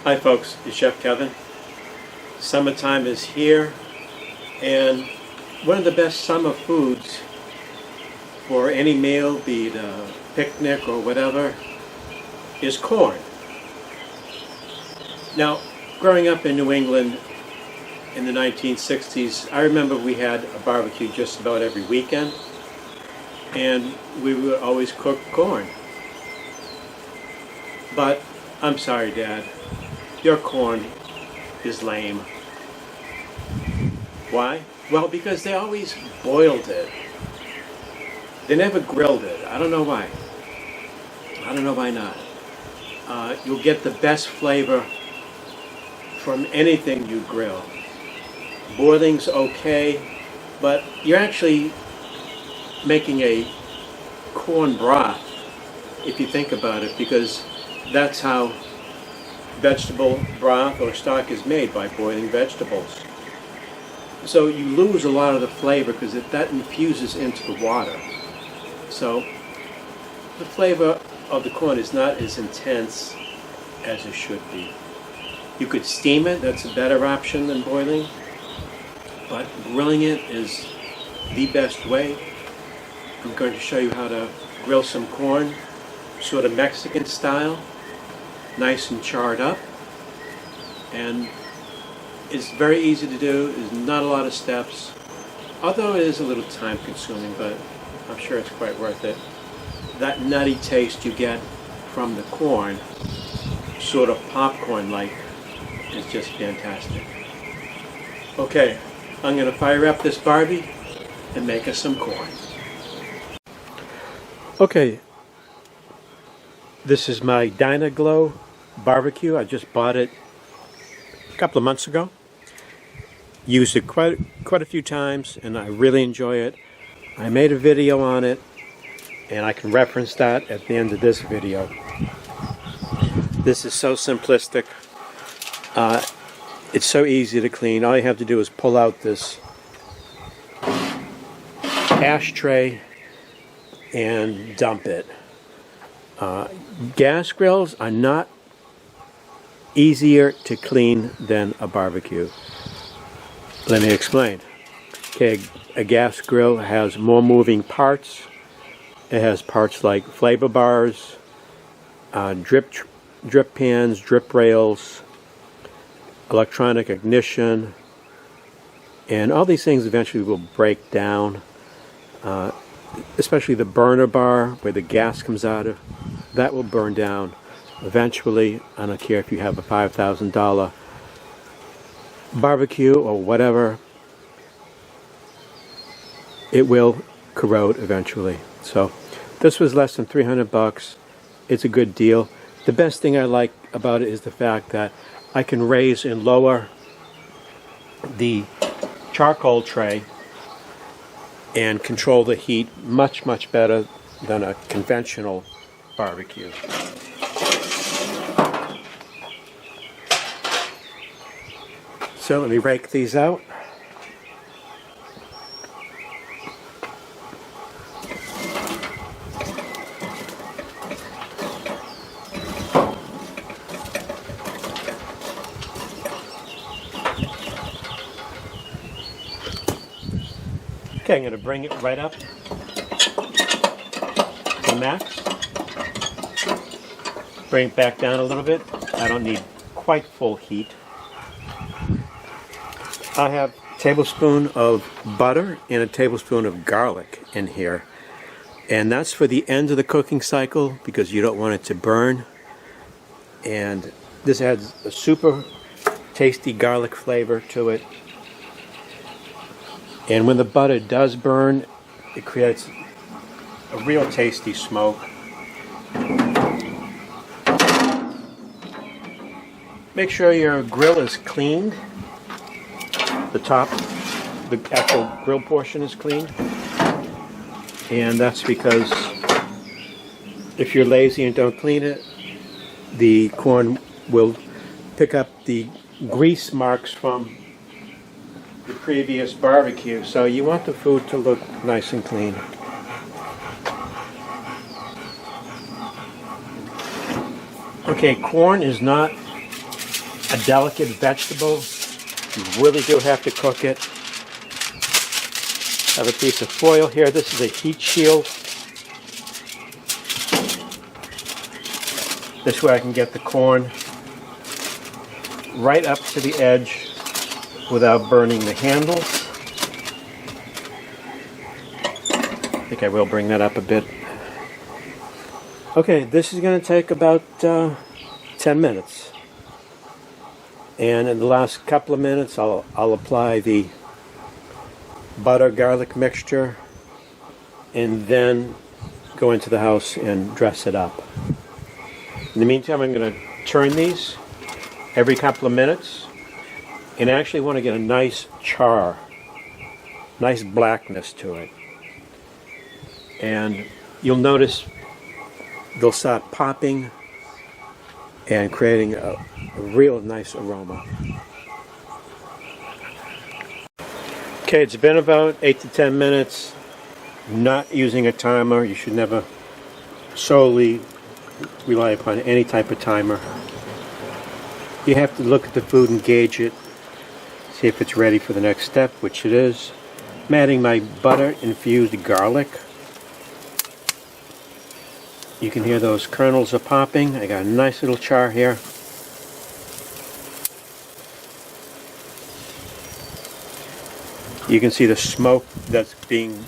Hi folks, it's Chef Kevin. Summertime is here, and one of the best summer foods for any meal, be it a picnic or whatever, is corn. Now, growing up in New England in the 1960s, I remember we had a barbecue just about every weekend, and we would always cook corn. But I'm sorry, Dad, your corn is lame. Why? Well, because they always boiled it. They never grilled it. I don't know why. I don't know why not. You'll get the best flavor from anything you grill. Boiling's okay, but you're actually making a corn broth, if you think about it, because that's how vegetable broth or stock is made, by boiling vegetables. So you lose a lot of the flavor because that infuses into the water. So the flavor of the corn is not as intense as it should be. You could steam it, that's a better option than boiling, but grilling it is the best way. I'm going to show you how to grill some corn, sort of Mexican style, nice and charred up, and it's very easy to do. There's not a lot of steps, although it is a little time consuming, but I'm sure it's quite worth it. That nutty taste you get from the corn, sort of popcorn like, is just fantastic. Okay, I'm going to fire up this Barbie and make us some corn. Okay, this is my Dyna-Glo barbecue. I just bought it a couple of months ago. Used it quite a few times, and I really enjoy it. I made a video on it, and I can reference that at the end of this video. This is so simplistic. It's so easy to clean. All you have to do is pull out this ashtray and dump it. Gas grills are not easier to clean than a barbecue. Let me explain. Okay, a gas grill has more moving parts. It has parts like flavor bars, drip pans, drip rails, electronic ignition, and all these things eventually will break down. Especially the burner bar where the gas comes out of, that will burn down eventually. I don't care if you have a $5,000 barbecue or whatever, it will corrode eventually. So this was less than $300. It's a good deal. The best thing I like about it is the fact that I can raise and lower the charcoal tray and control the heat much better than a conventional barbecue. So let me rake these out. Okay, I'm going to bring it right up to max. Bring it back down a little bit. I don't need quite full heat. I have a tablespoon of butter and a tablespoon of garlic in here. And that's for the end of the cooking cycle because you don't want it to burn. And this adds a super tasty garlic flavor to it. And when the butter does burn, it creates a real tasty smoke. Make sure your grill is cleaned. The top, the actual grill portion is cleaned. And that's because if you're lazy and don't clean it, the corn will pick up the grease marks from the previous barbecue. So you want the food to look nice and clean. Okay, corn is not a delicate vegetable, you really do have to cook it. I have a piece of foil here. This is a heat shield. This way I can get the corn right up to the edge without burning the handles. I think I will bring that up a bit. Okay, this is going to take about 10 minutes. And in the last couple of minutes, I'll apply the butter garlic mixture and then go into the house and dress it up. In the meantime, I'm going to turn these every couple of minutes, and I actually want to get a nice char, nice blackness to it. And you'll notice they'll start popping and creating a real nice aroma. Okay, it's been about 8 to 10 minutes. Not using a timer. You should never solely rely upon any type of timer. You have to look at the food and gauge it, see if it's ready for the next step, which it is. I'm adding my butter infused garlic. You can hear those kernels are popping. I got a nice little char here. You can see the smoke that's being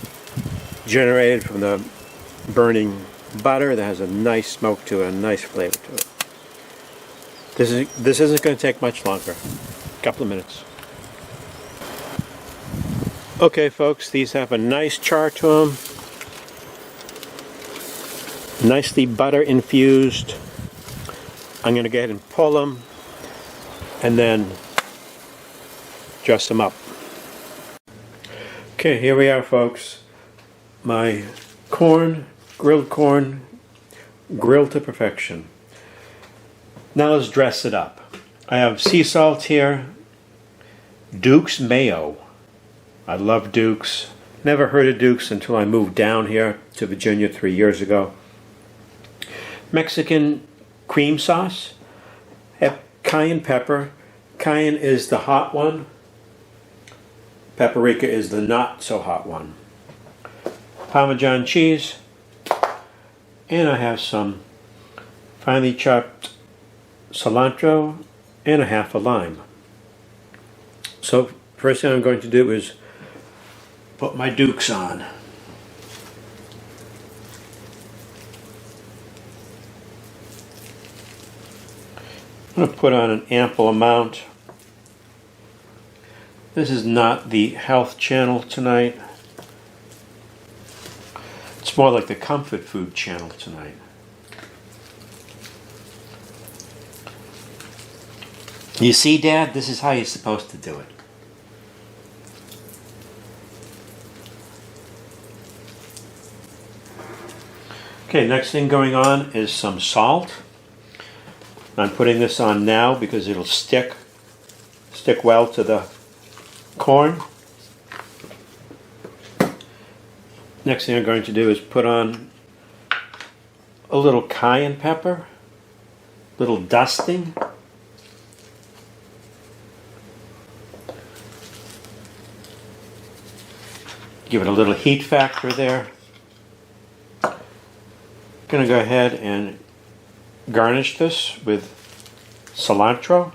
generated from the burning butter. That has a nice smoke to it, a nice flavor to it. This isn't going to take much longer. A couple of minutes. Okay, folks, these have a nice char to them. Nicely butter infused. I'm going to go ahead and pull them and then dress them up. Okay, here we are, folks. My corn, grilled to perfection. Now let's dress it up. I have sea salt here, Duke's mayo. I love Duke's. Never heard of Duke's until I moved down here to Virginia 3 years ago. Mexican cream sauce. I have cayenne pepper. Cayenne is the hot one. Paprika is the not so hot one. Parmesan cheese. And I have some finely chopped cilantro and a half a lime. So first thing I'm going to do is put my Dukes on. I'm going to put on an ample amount. This is not the health channel tonight. It's more like the comfort food channel tonight. You see, Dad, this is how you're supposed to do it. Okay, next thing going on is some salt. I'm putting this on now because it'll stick well to the corn. Next thing I'm going to do is put on a little cayenne pepper, little dusting. Give it a little heat factor there. Gonna go ahead and garnish this with cilantro.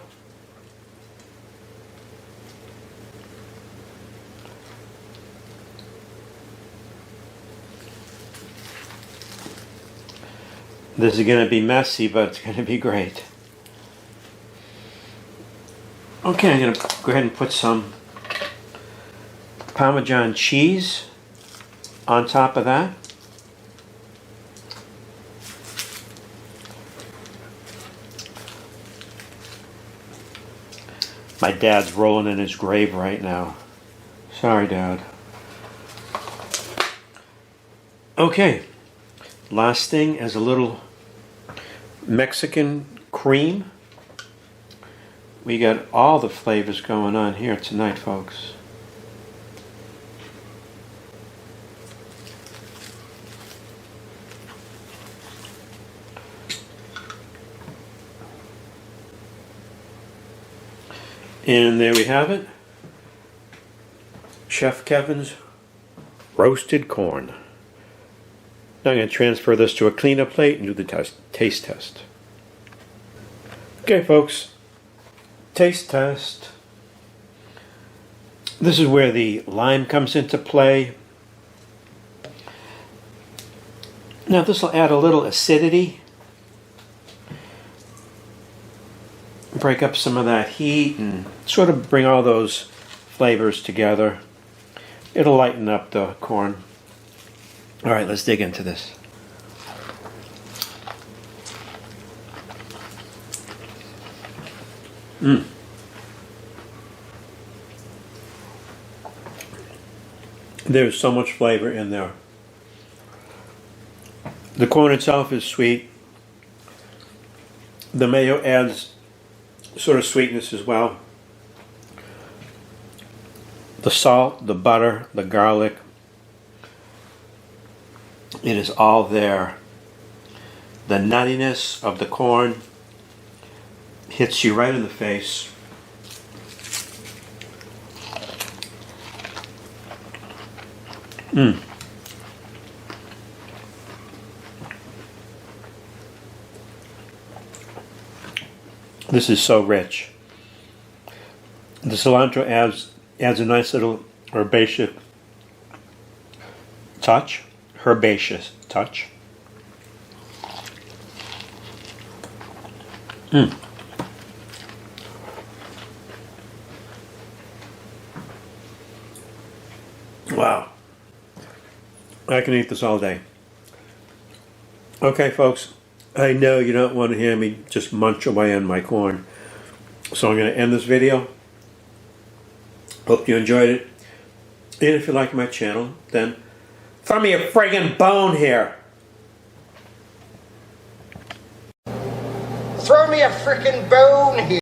This is going to be messy, but it's going to be great. Okay, I'm going to go ahead and put some Parmesan cheese on top of that. My dad's rolling in his grave right now. Sorry, Dad. Okay, last thing is a little Mexican cream. We got all the flavors going on here tonight, folks. And there we have it. Chef Kevin's roasted corn. Now I'm going to transfer this to a cleaner plate and do the taste test. Okay, folks. Taste test. This is where the lime comes into play. Now this will add a little acidity. Break up some of that heat and sort of bring all those flavors together. It'll lighten up the corn. All right, let's dig into this. There's so much flavor in there. The corn itself is sweet. The mayo adds sort of sweetness as well. The salt, the butter, the garlic, it is all there. The nuttiness of the corn hits you right in the face. This is so rich. The cilantro adds a nice little herbaceous touch. Wow. I can eat this all day. Okay, folks. I know you don't want to hear me just munch away on my corn. So I'm going to end this video. Hope you enjoyed it. And if you like my channel, then throw me a friggin' bone here. Throw me a frickin' bone here.